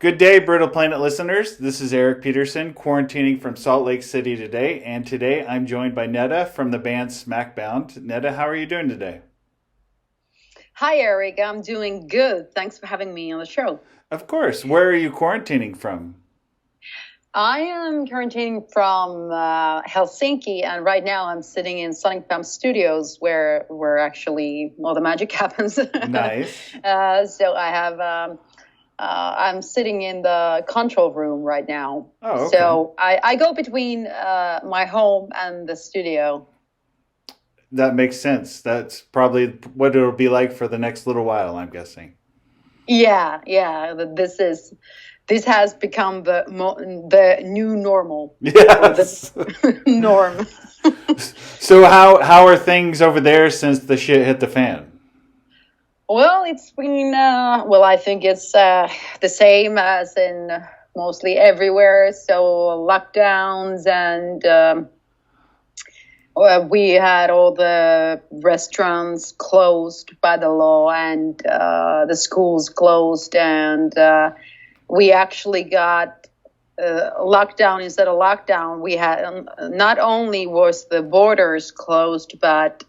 Good day, Brittle Planet listeners. This is Eric Peterson, quarantining from Salt Lake City today. And today I'm joined by Netta from the band Smackbound. Netta, how are you doing today? Hi, Eric. I'm doing good. Thanks for having me on the show. Of course. Where are you quarantining from? I am quarantining from Helsinki, and right now I'm sitting in Smackbound Studios, where actually all the magic happens. Nice. I'm sitting in the control room right now. Oh, okay. So I go between my home and the studio. That makes sense. That's probably what it'll be like for the next little while, I'm guessing. Yeah. This has become the new normal. Yes. Or the norm. So how are things over there since the shit hit the fan? Well, it's been, I think it's the same as in mostly everywhere. So lockdowns and we had all the restaurants closed by the law and the schools closed. And we actually got lockdown instead of lockdown. We had not only was the borders closed, but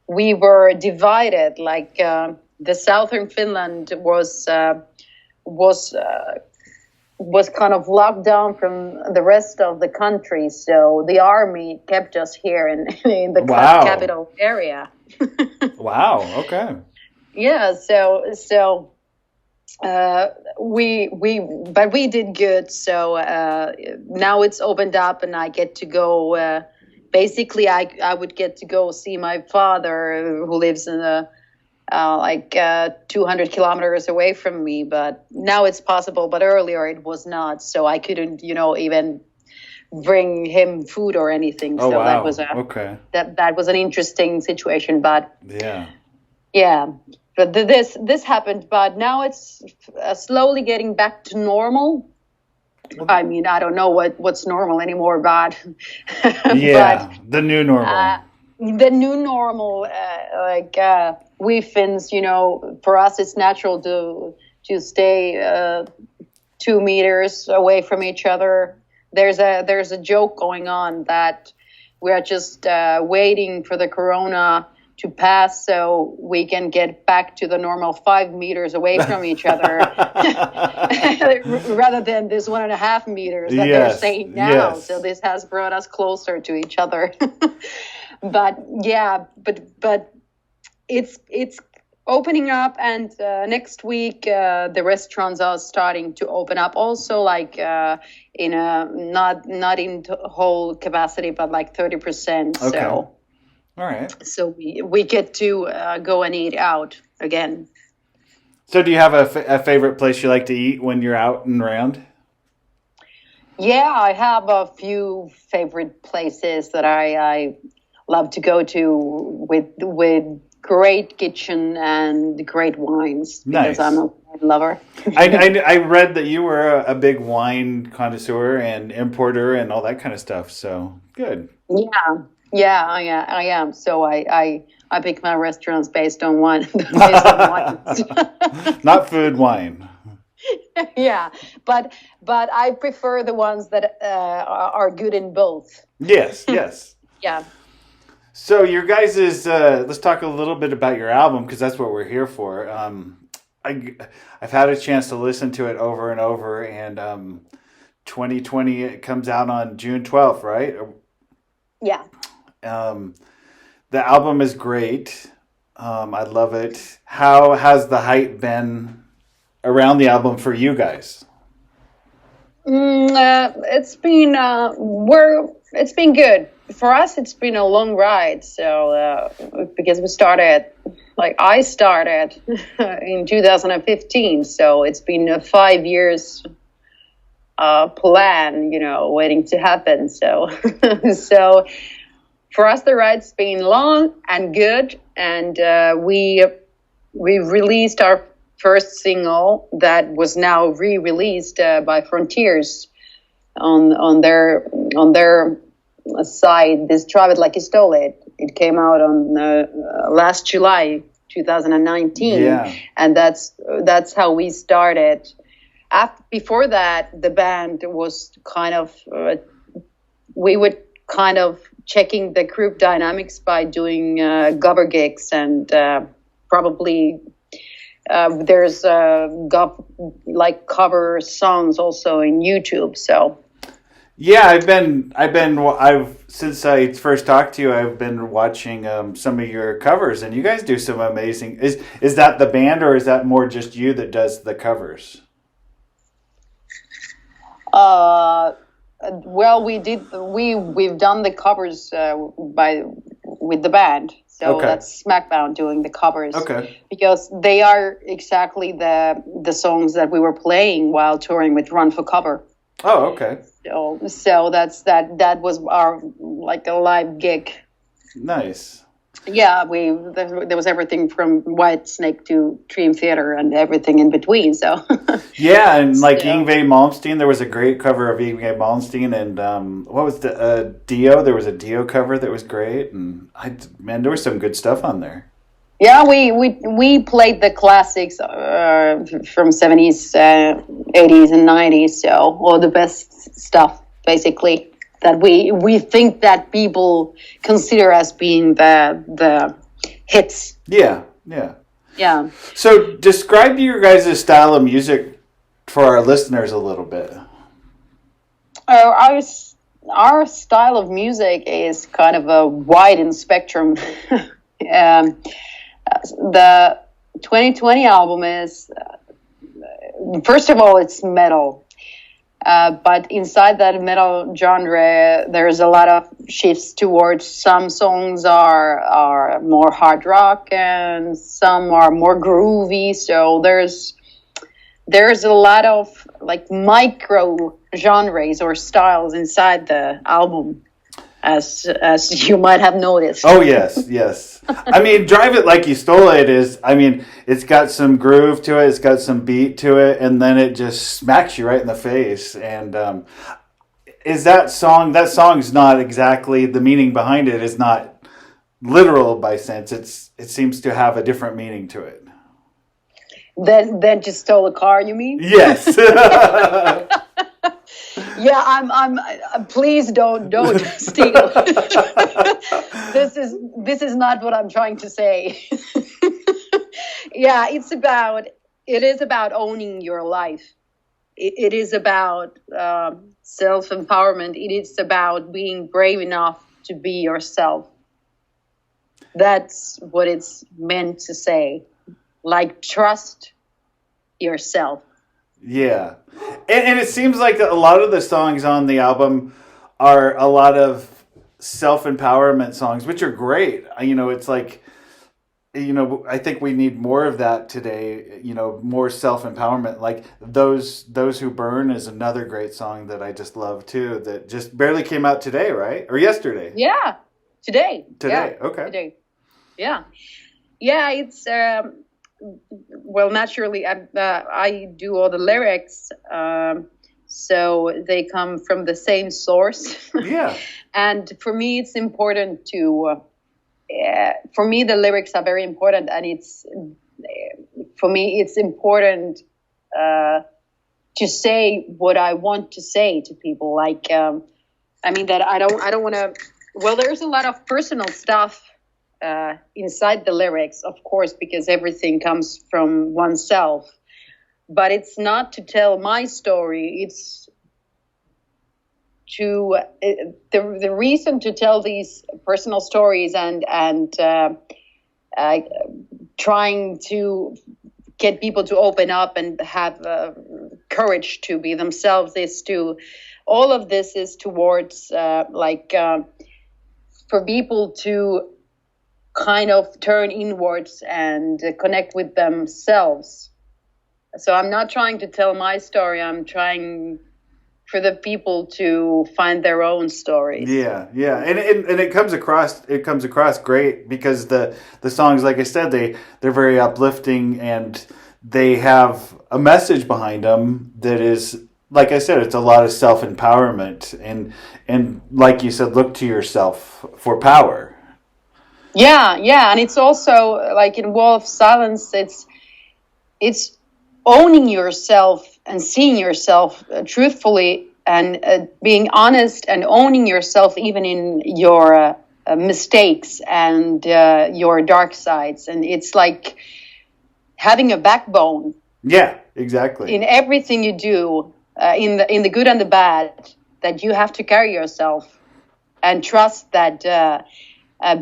we were divided. Like the southern Finland was kind of locked down from the rest of the country. So the army kept us here in the Wow. capital area. Wow. Okay. Yeah. So we did good. So now it's opened up, and I get to go. Basically, I would get to go see my father, who lives in 200 kilometers away from me. But now it's possible, but earlier it was not. So I couldn't, even bring him food or anything. Oh, so wow. that was Okay. that was an interesting situation. But Yeah. yeah, but this happened. But now it's slowly getting back to normal. I mean, I don't know what's normal anymore, but Yeah. The new normal. The new normal, we Finns, for us, it's natural to stay 2 meters away from each other. There's a joke going on that we are just waiting for the corona to pass so we can get back to the normal 5 meters away from each other rather than this 1.5 meters that they're saying now. Yes. So this has brought us closer to each other. But it's opening up, and next week the restaurants are starting to open up also, like in a not in whole capacity, but like 30%. Okay. So All right. so we get to go and eat out again. So do you have a favorite place you like to eat when you're out and around? Yeah, I have a few favorite places that I love to go to with great kitchen and great wines, because Nice. I'm a wine lover. I read that you were a big wine connoisseur and importer and all that kind of stuff. So good. Yeah, I am. So I pick my restaurants based on wine. Based on wines. Not food, wine. Yeah, but I prefer the ones that are good in both. Yes, yes. Yeah. So your guys' let's talk a little bit about your album, because that's what we're here for. I've had a chance to listen to it over and over, and 2020 it comes out on June 12th, right? Yeah. The album is great. I love it. How has the hype been around the album for you guys? It's been it's been good for us. It's been a long ride. So because I started in 2015. So it's been a 5 years plan, waiting to happen. So so for us, the ride's been long and good, and we released our first single that was now re-released by Frontiers on their site. This Drive It Like You Stole It. It came out on last July 2019, Yeah. and that's how we started. before that, the band was kind of we would kind of checking the group dynamics by doing cover gigs, and probably there's like cover songs also in YouTube. So Yeah, I've since I first talked to you, I've been watching some of your covers, and you guys do some amazing. Is that the band, or is that more just you that does the covers? uh, well, we've done the covers by with the band. So Okay. that's Smackbound doing the covers, Okay. because they are exactly the songs that we were playing while touring with Run for Cover. Oh, okay. So that was our like a live gig. Nice. Yeah, there was everything from White Snake to Dream Theater and everything in between. So Yeah, and like so, Yngwie Malmsteen, there was a great cover of Yngwie Malmsteen, and what was the Dio? There was a Dio cover that was great, and man, there was some good stuff on there. yeah, we played the classics from 70s, 80s, and 90s. So all the best stuff, basically, that we think that people consider as being the hits. Yeah, yeah. Yeah. So describe your guys' style of music for our listeners a little bit. Our our style of music is kind of a wide in spectrum. The 2020 album is, first of all, it's metal. But inside that metal genre, there's a lot of shifts towards some songs are more hard rock and some are more groovy. So there's a lot of like micro genres or styles inside the album, as you might have noticed. Oh yes, yes. I mean, Drive It Like You Stole It is. I mean, it's got some groove to it. It's got some beat to it, and then it just smacks you right in the face. And is that song? That song's not exactly the meaning behind it. Is not literal by sense. It seems to have a different meaning to it. Then just stole a car, you mean? Yes. Yeah, I'm please don't steal. This is not what I'm trying to say. Yeah, it is about owning your life. It is about self-empowerment. It is about being brave enough to be yourself. That's what it's meant to say. Like, trust yourself. Yeah. And it seems like a lot of the songs on the album are a lot of self-empowerment songs, which are great. You know, it's like, you know, I think we need more of that today, you know, more self-empowerment. Like Those Who Burn is another great song that I just love too, that just barely came out today, right? Or yesterday. Yeah, today. Today, Yeah, okay. today. Yeah. Yeah, it's well, naturally, I do all the lyrics, so they come from the same source. Yeah. And for me, it's important to. For me, the lyrics are very important, and for me, it's important to say what I want to say to people. Like, I mean, that I don't want to. Well, there's a lot of personal stuff inside the lyrics, of course, because everything comes from oneself. But it's not to tell my story. It's to the reason to tell these personal stories and trying to get people to open up and have courage to be themselves is to all of this is towards for people to kind of turn inwards and connect with themselves. So I'm not trying to tell my story. I'm trying for the people to find their own stories. Yeah, yeah, and it comes across great because the songs, like I said, they're very uplifting and they have a message behind them that is, like I said, it's a lot of self-empowerment and like you said, look to yourself for power. Yeah, and it's also like in Wall of Silence, it's owning yourself and seeing yourself truthfully, and being honest and owning yourself even in your mistakes and your dark sides. And it's like having a backbone. Yeah, exactly. In everything you do, in the good and the bad, that you have to carry yourself and trust that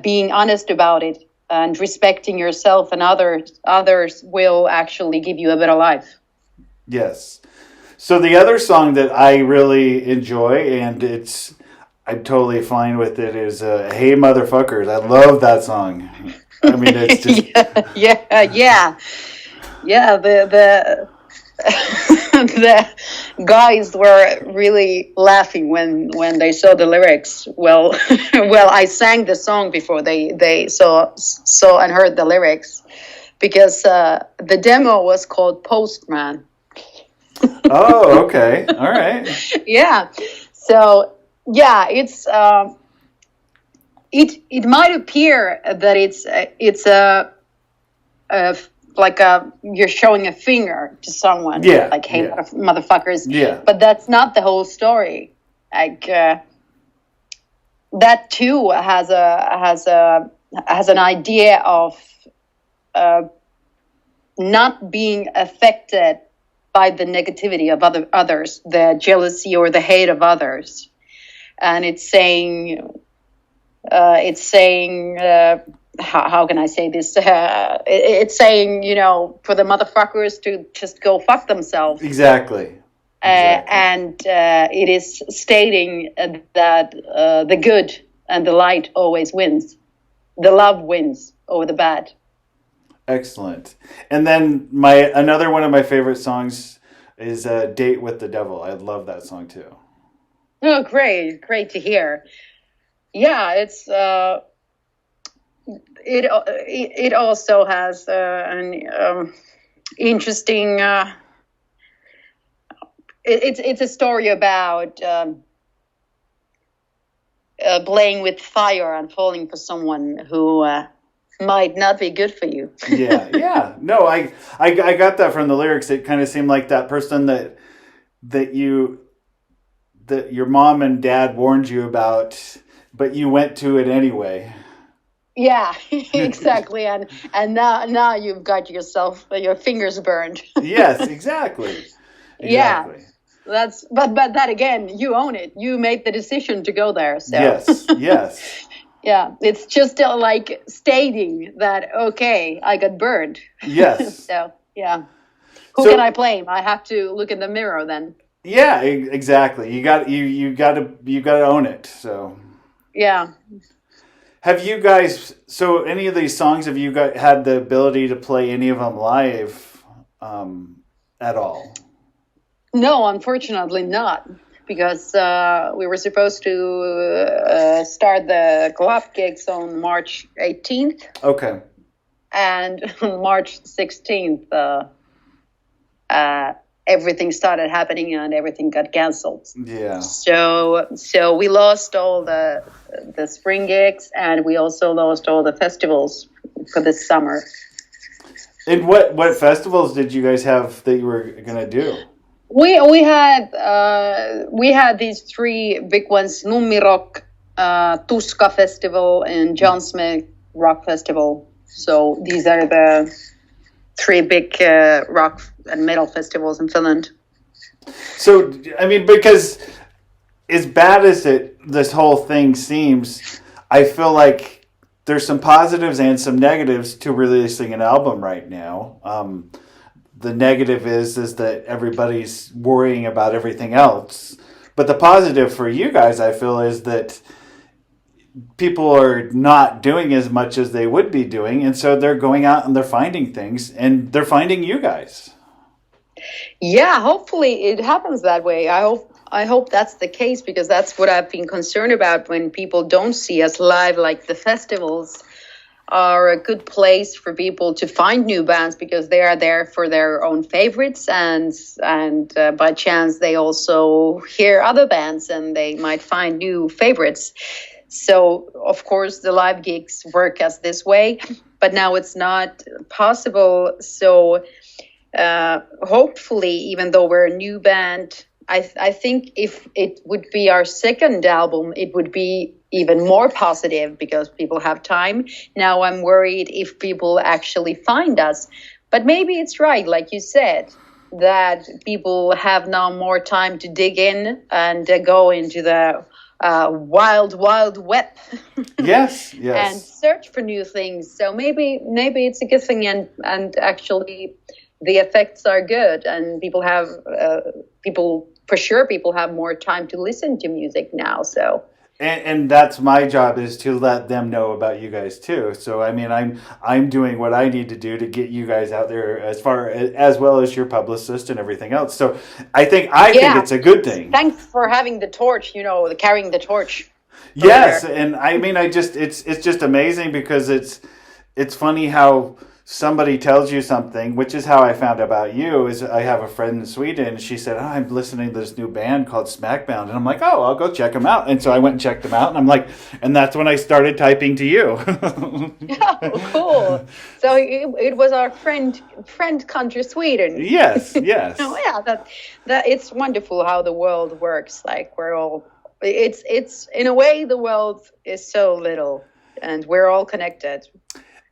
being honest about it and respecting yourself and others will actually give you a better life. Yes. So the other song that I really enjoy, and I'm totally fine with it, is "Hey Motherfuckers." I love that song. I mean, it's just yeah. The the guys were really laughing when they saw the lyrics. Well, well, I sang the song before they saw and heard the lyrics, because the demo was called Postman. Oh, okay, all right. Yeah, so yeah, it might appear that it's like you're showing a finger to someone, Yeah, like, hey, yeah. motherfuckers. Yeah. But that's not the whole story. Like that too has an idea of not being affected by the negativity of others, the jealousy or the hate of others. And it's saying how can I say this? It's saying, for the motherfuckers to just go fuck themselves. Exactly. And it is stating that the good and the light always wins. The love wins over the bad. Excellent. And then another one of my favorite songs is "Date with the Devil." I love that song too. Oh, great to hear. Yeah, it's it also has an interesting. It's a story about playing with fire and falling for someone who might not be good for you. Yeah. No, I got that from the lyrics. It kind of seemed like that person that your mom and dad warned you about, but you went to it anyway. Yeah, exactly. And now you've got your fingers burned. Yes, exactly. Yeah. But that again, you own it. You made the decision to go there. So. Yes. Yeah, it's just like stating that, okay, I got burned. Yes. So yeah, who can I blame? I have to look in the mirror then. Yeah, exactly. You got to own it. So yeah. Have you guys? So any of these songs, have you had the ability to play any of them live at all? No, unfortunately not, because we were supposed to start the club gigs on March 18th. Okay. And on March 16th, everything started happening and everything got canceled. Yeah. So we lost all the spring gigs, and we also lost all the festivals for this summer. And what festivals did you guys have that you were gonna do? We had these three big ones: Nummirock, Tuska Festival, and Johnsme Rock Festival. So these are the three big rock and metal festivals in Finland. So I mean, because as bad as this whole thing seems, I feel like there's some positives and some negatives to releasing an album right now. The negative is that everybody's worrying about everything else. But the positive for you guys, I feel, is that people are not doing as much as they would be doing. And so they're going out and they're finding things, and they're finding you guys. Yeah, hopefully it happens that way. I hope that's the case, because that's what I've been concerned about when people don't see us live. Like, the festivals are a good place for people to find new bands, because they are there for their own favorites, and by chance they also hear other bands and they might find new favorites. So of course the live gigs work as this way, but now it's not possible. So hopefully, even though we're a new band, I think if it would be our second album, it would be even more positive because people have time. Now I'm worried if people actually find us. But maybe it's right, like you said, that people have now more time to dig in and go into the wild, wild web. Yes, And yes. search for new things. So maybe it's a good thing, and actually the effects are good, and people for sure people have more time to listen to music now. So And that's my job, is to let them know about you guys too. So I mean, I'm doing what I need to do to get you guys out there as well as your publicist and everything else. So I think yeah, it's a good thing. thanks for having the torch. The carrying the torch over Yes, there. and I mean, it's just amazing because it's funny how somebody tells you something, which is how I found out about you. Is I have a friend in Sweden, and she said, "Oh, I'm listening to this new band called Smackbound," and I'm like, "Oh, I'll go check them out." And so I went and checked them out, and I'm like, and that's when I started typing to you. Oh, cool. So it was our friend country Sweden. Yes, yes. Oh yeah, that it's wonderful how the world works. Like we're all, it's in a way the world is so little, and we're all connected.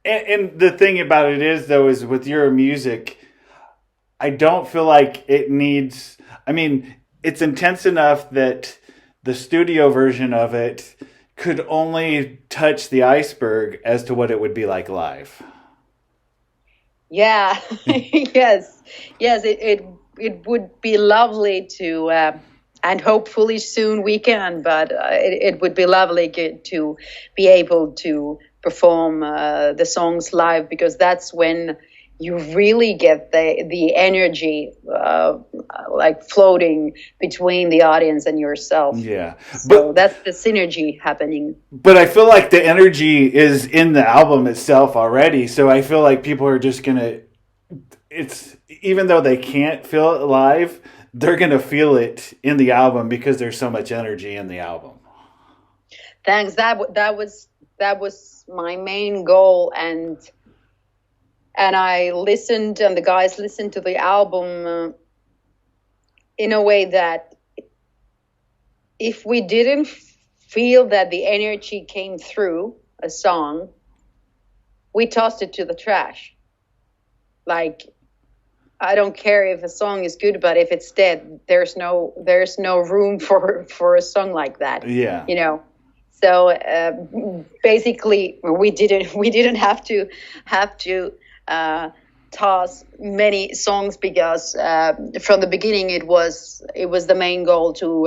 And the thing about it is, though, is with your music, I don't feel like it needs. I mean, it's intense enough that the studio version of it could only touch the iceberg as to what it would be like live. Yeah, yes. It would be lovely to, and hopefully soon we can. But it would be lovely to be able to perform the songs live, because that's when you really get the energy like floating between the audience and yourself. Yeah, So but that's the synergy happening. but I feel like the energy is in the album itself already. So I feel like people are just gonna. It's even though they can't feel it live, they're gonna feel it in the album because there's so much energy in the album. Thanks. That was my main goal, and I listened, and the guys listened to the album in a way that if we didn't feel that the energy came through a song, we tossed it to the trash. Like, I don't care if a song is good, but if it's dead, there's no room for a song like that. Yeah. So basically, we didn't have to toss many songs, because from the beginning it was the main goal to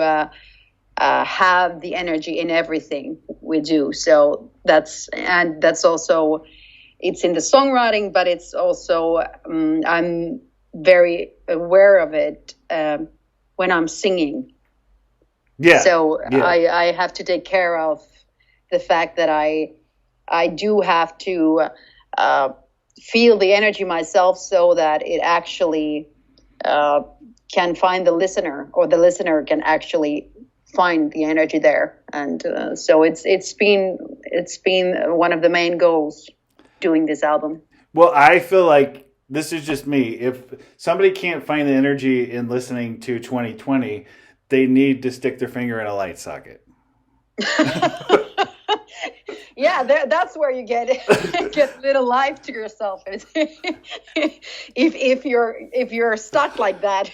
have the energy in everything we do. So that's also, it's in the songwriting, but it's also I'm very aware of it when I'm singing. Yeah. So Yeah. I have to take care of the fact that I do have to feel the energy myself, so that it actually can find the listener, or the listener can actually find the energy there. And so it's been one of the main goals doing this album. Well, I feel like this is just me. If somebody can't find the energy in listening to 2020, they need to stick their finger in a light socket. Yeah, that's where you get a little life to yourself. if you're stuck like that.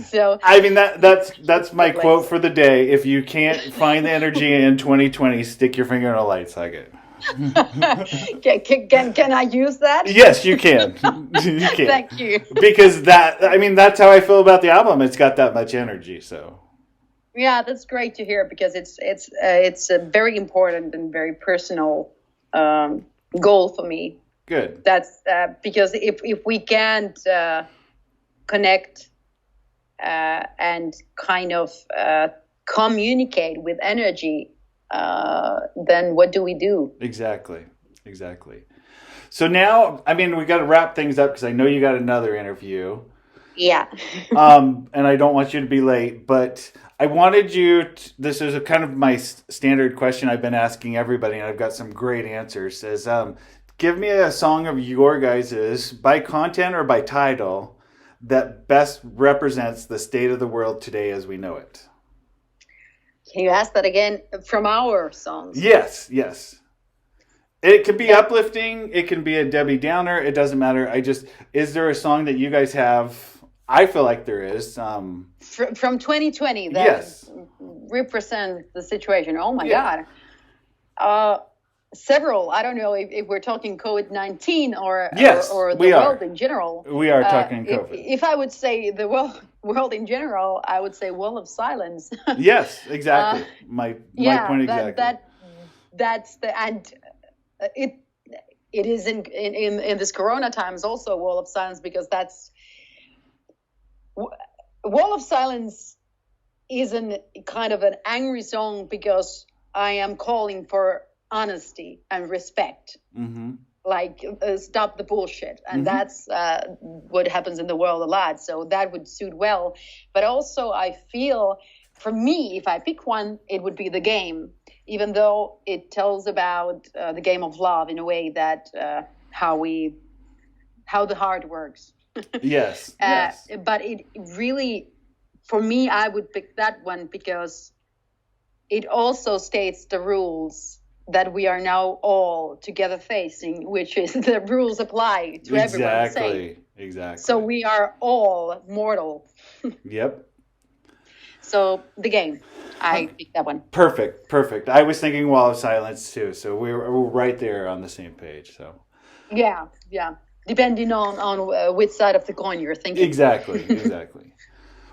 So I mean, that's my quote for the day. If you can't find the energy in 2020, stick your finger in a light socket. can I use that? Yes, you can. You can. Thank you. Because that's how I feel about the album. It's got that much energy. So Yeah, that's great to hear, because it's a very important and very personal goal for me. good. That's because if we can't connect and kind of communicate with energy, then what do we do? Exactly. So now, I mean, we got to wrap things up because I know you got another interview. Yeah. And I don't want you to be late, but I wanted you this is a kind of my standard question I've been asking everybody, and I've got some great answers. Give me a song of your guys's, by content or by title, that best represents the state of the world today as we know it? Can you ask that again? From our songs? Yes, yes. It can be uplifting. It can be a Debbie Downer. It doesn't matter. Is there a song that you guys have? I feel like there is. From 2020 that yes. represent the situation. Oh my God. Several. I don't know if we're talking COVID-19 or the world in general. We are talking COVID. If I would say the world in general, I would say Wall of Silence. Yes, exactly. My point exactly. That's the and it is in this Corona times also Wall of Silence, because that's Wall of Silence is an kind of an angry song because I am calling for honesty and respect. Mm-hmm. Like stop the bullshit, and that's what happens in the world a lot. So that would suit well. But also, I feel for me, if I pick one, it would be The Game, even though it tells about the game of love in a way that how the heart works. Yes. But it really, for me, I would pick that one because it also states the rules that we are now all together facing, which is the rules apply to everyone. Exactly. So we are all mortal. Yep. So The Game, I picked that one. Perfect. I was thinking Wall of Silence too, so we're right there on the same page. So. Yeah. Depending on which side of the coin you're thinking. Exactly.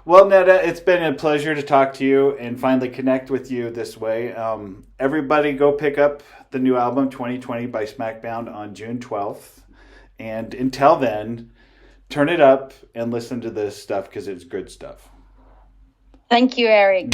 Well, Netta, it's been a pleasure to talk to you and finally connect with you this way. Everybody go pick up the new album 2020 by Smackbound on June 12th. And until then, turn it up and listen to this stuff because it's good stuff. Thank you, Eric.